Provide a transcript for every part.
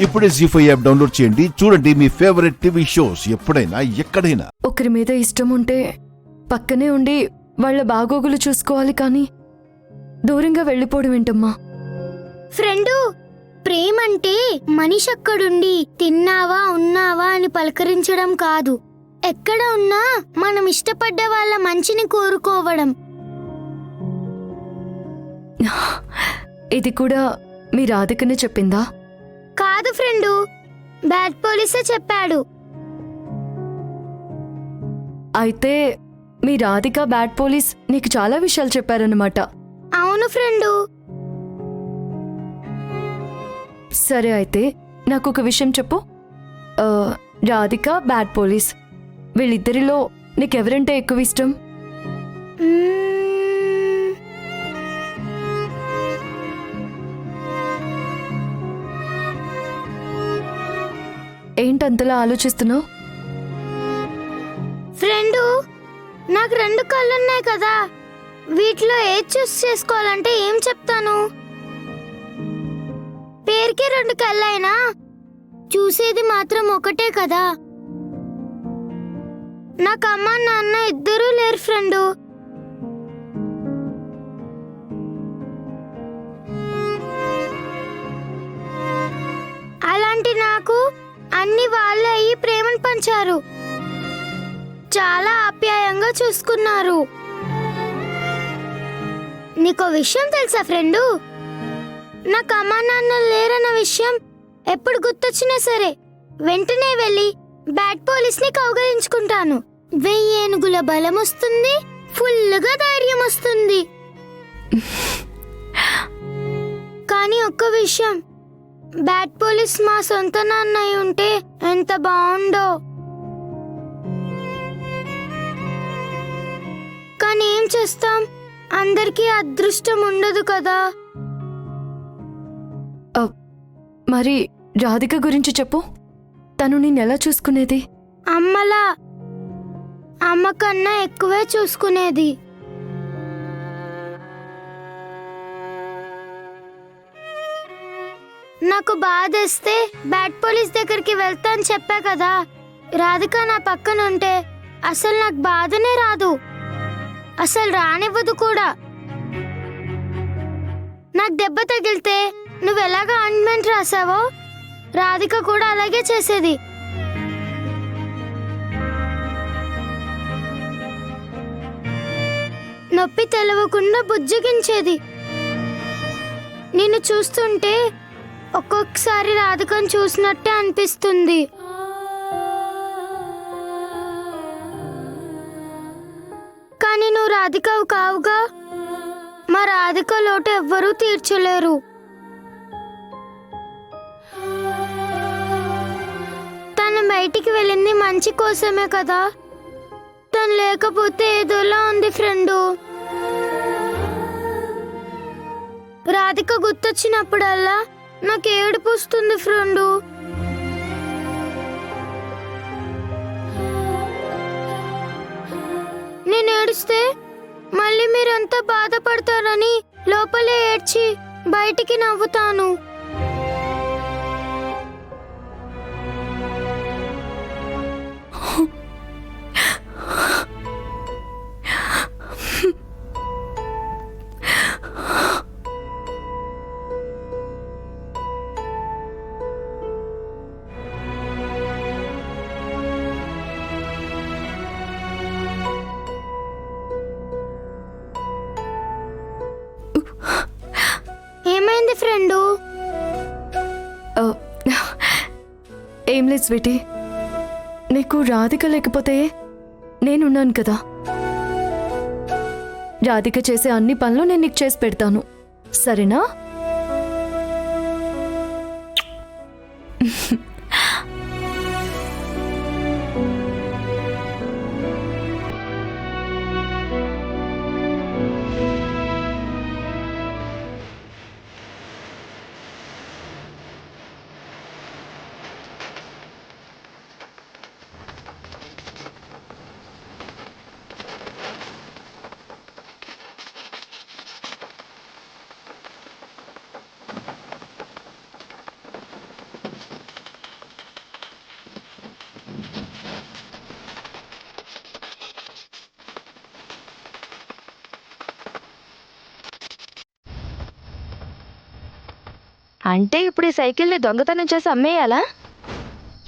ఇప్పుడే జీ5 app download చేయండి. చూడండి మీ ఫేవరెట్ టీవీ షోస్ ఎప్పుడైనా ఎక్కడైనా. ఒకరి మీద ఇష్టం ఉంటే పక్కనే ఉండి వాళ్ళ బాగోగులు చూసుకోవాలి, కానీ దూరంగా వెళ్ళిపోవడం ఏంటమ్మా? ఫ్రెండు, ప్రేమంటే మనిషి అక్కడుండి తిన్నావా ఉన్నావా అని పలకరించడం కాదు. ఎక్కడ ఉన్నా మనం ఇష్టపడ్డ వాళ్ళ మంచిని కోరుకోవడం. ఇది కూడా మీ రాధికనే చెప్పిందా? కాదు ఫ్రెండు, బ్యాడ్ పోలీసే చెప్పాడు. అయితే మీ రాధిక బ్యాడ్ పోలీస్ నీకు చాలా విషయాలు చెప్పారన్నమాట. అవును ఫ్రెండు. సరే, అయితే నాకు ఒక విషయం చెప్పు. రాధిక, బ్యాడ్ పోలీస్, వీళ్ళిద్దరిలో నీకెవరంటే ఎక్కువ ఇష్టం? ఏంటంతలా ఆలోచిస్తున్నావు? ఫ్రెండు, నాకు 2 కళ్ళున్నాయి కదా, వీటిలో ఏది చూస్ చేసుకోవాలంటే ఏం చెప్తాను? పేరుకి 2 కళ్ళైనా చూసేది మాత్రం ఒకటే కదా. నాకు అమ్మ నాన్న ఇద్దరూ లేరు ఫ్రెండు. అలాంటి నాకు అన్ని వాళ్ళే అయ్యి ప్రేమను పంచారు, చాలా ఆప్యాయంగా చూసుకున్నారు. నీకో విషయం తెలుసా ఫ్రెండు? నాకు అమ్మా నాన్న లేరన్న విషయం ఎప్పుడు గుర్తొచ్చినా సరే వెంటనే వెళ్ళి బ్యాడ్ పోలీస్ని కౌగలించుకుంటాను. 1000 ఏనుగుల బలం వస్తుంది, ఫుల్లుగా ధైర్యం వస్తుంది. కానీ ఒక్క విషయం, బ్యాడ్ పోలీస్ మా సొంత నాన్న అయి ఉంటే ఎంత బాగుండో. కానీ ఏం చేస్తాం, అందరికీ అదృష్టం ఉండదు కదా. మరి రాధిక గురించి చెప్పు. తను నిన్నెలా చూసుకునేది? అమ్మలా, అమ్మ కన్నా ఎక్కువే చూసుకునేది. నాకు బాధేస్తే బ్యాడ్ పోలీస్ దగ్గరికి వెళ్తాను చెప్పా కదా. రాధిక నా పక్కన ఉంటే అసలు నాకు బాధనే రాదు, అసలు రానివ్వదు కూడా. నాకు దెబ్బ తగిలితే నువ్వెలాగా ఆయింట్మెంట్ రాసావో రాధిక కూడా అలాగే చేసేది. నొప్పి తెలవకుండా బుజ్జగించేది. నిన్ను చూస్తుంటే ఒక్కొక్కసారి రాధికను చూసినట్టే అనిపిస్తుంది. కానీ నువ్వు రాధికవు కావుగా, మా రాధిక లోటు ఎవ్వరూ తీర్చలేరు. తను బయటికి వెళ్ళింది మంచి కోసమే కదా. తను లేకపోతే ఏదోలా ఉంది ఫ్రెండు. రాధిక గుర్తొచ్చినప్పుడల్లా నాకు ఏడుపు వస్తుంది ఫ్రెండు. నేను ఏడిస్తే మళ్ళీ మీరంతా బాధపడతారని లోపలే ఏడ్చి బయటికి నవ్వుతాను. ఏమైంది ఫ్రెండు? ఏం లేదు స్వీటీ, నీకు రాధిక లేకపోతే నేనున్నాను కదా. రాధిక చేసే అన్ని పనులు నేను నీకు చేసి పెడతాను, సరేనా? అంటే ఇప్పుడు ఈ సైకిల్ని దొంగతనం చేసి అమ్మేయాలా?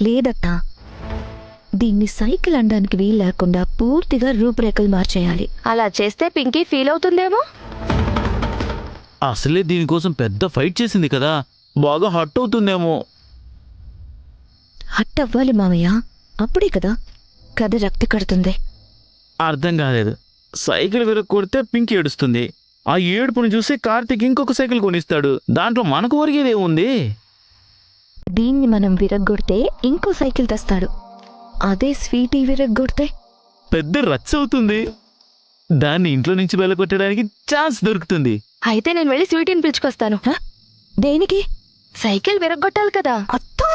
లేదత్తా, దీన్ని సైకిల్ అనడానికి వీలు లేకుండా పూర్తిగా రూపురేఖలు మార్చేయాలి. అలా చేస్తే పింకీ ఫీల్ అవుతుందేమో. అసలే దీనికోసం పెద్ద ఫైట్ చేసింది కదా, బాగా హట్ అవుతుందేమో. హట్ అవ్వాలి మావయ్య, అప్పుడే కదా కథ రక్తి కడుతుంది. అర్థం కాలేదు. సైకిల్ విరగొడితే పింక్ ఏడుస్తుంది. ఆ ఏడుపుని చూసి కార్తీక్ ఇంకొక సైకిల్ కొనిస్తాడు. దాంట్లో మనకు ఒరిగేదేముంది? దీన్ని మనం విరగ్గొడితే ఇంకో సైకిల్ తెస్తాడు. అదే స్వీటీ విరగ్గొడితే పెద్ద రచ్చ అవుతుంది. దాన్ని ఇంట్లో నుంచి వెళ్ళగొట్టడానికి ఛాన్స్ దొరుకుతుంది. అయితే నేను వెళ్ళి స్వీటీని పిలుచుకొస్తాను. దేనికి? సైకిల్ విరగొట్టాలి కదా. అత్తా,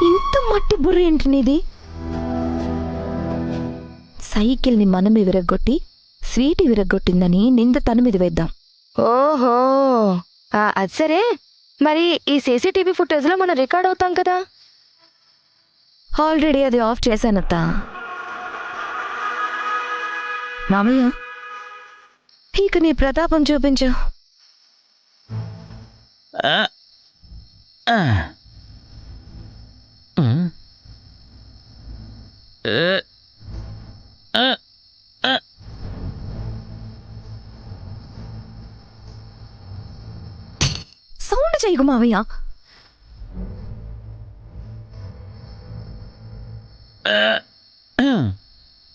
ఇంత మట్టి బుర్ర ఏంటి నీది? సైకిల్ని మనమే విరగ్గొట్టి స్వీటీ విరగ్గొట్టిందని నింద తన మీద వేద్దాం. ఓహో, అది సరే. మరి ఈ సీసీటీవీ ఫుటేజ్లో మనం రికార్డ్ అవుతాం కదా. ఆల్రెడీ అది ఆఫ్ చేశానత్తా. మామయ్య, ఇక నీ ప్రతాపం చూపించు. ఆ, ఆ. ఉమ్. ఏ, ఆ, ఆ. సౌండ్ చేయకు మావయ్య.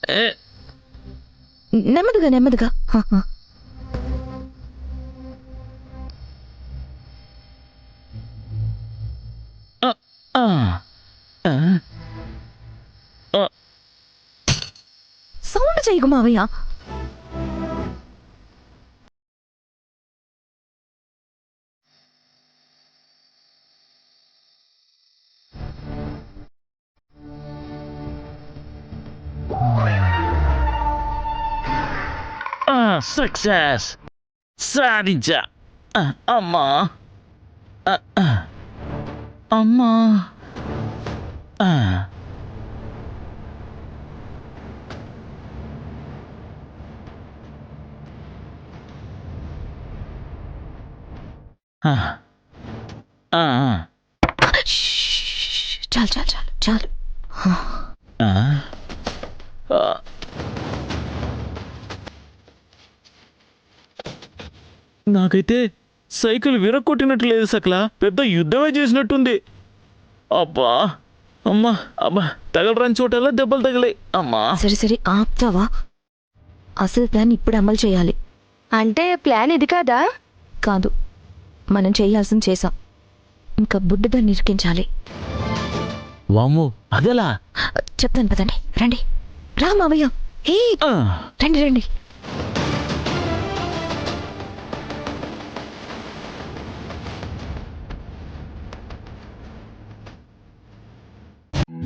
ఏ, నెమ్మదిగా నెమ్మదిగా. ఆ, ఆ. ఆ. ఆ. సౌండ్ చేయకు మావయ్య. సక్సెస్ సాధించా. అమ్మా, అమ్మా. చాలు చాలు చాలు చాలు. నాకైతే సైకిల్ విరక్కొట్టినట్టు లేదు సకల, పెద్ద యుద్ధమే చేసినట్టుంది. అబ్బా, అమ్మా, అబ్బా, తగలరాని చోటలా దెబ్బలు తగిలాయి. అమ్మా. సరే సరే ఆపుతావా? అసలు ప్లాన్ ఇప్పుడు అమలు చేయాలి. అంటే ప్లాన్ ఇది కాదా? కాదు, మనం చేయాల్సింది చేసాం. ఇంకా బుడ్డదాన్ని ఇరికించాలి. వామ్మో, అదేలా? చెప్తాను పదండి, రండి. రా మావయ్య. ఏ, రండి రండి.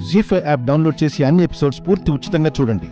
జీ5 యాప్ డౌన్లోడ్ చేసి అన్ని ఎపిసోడ్స్ పూర్తి ఉచితంగా చూడండి.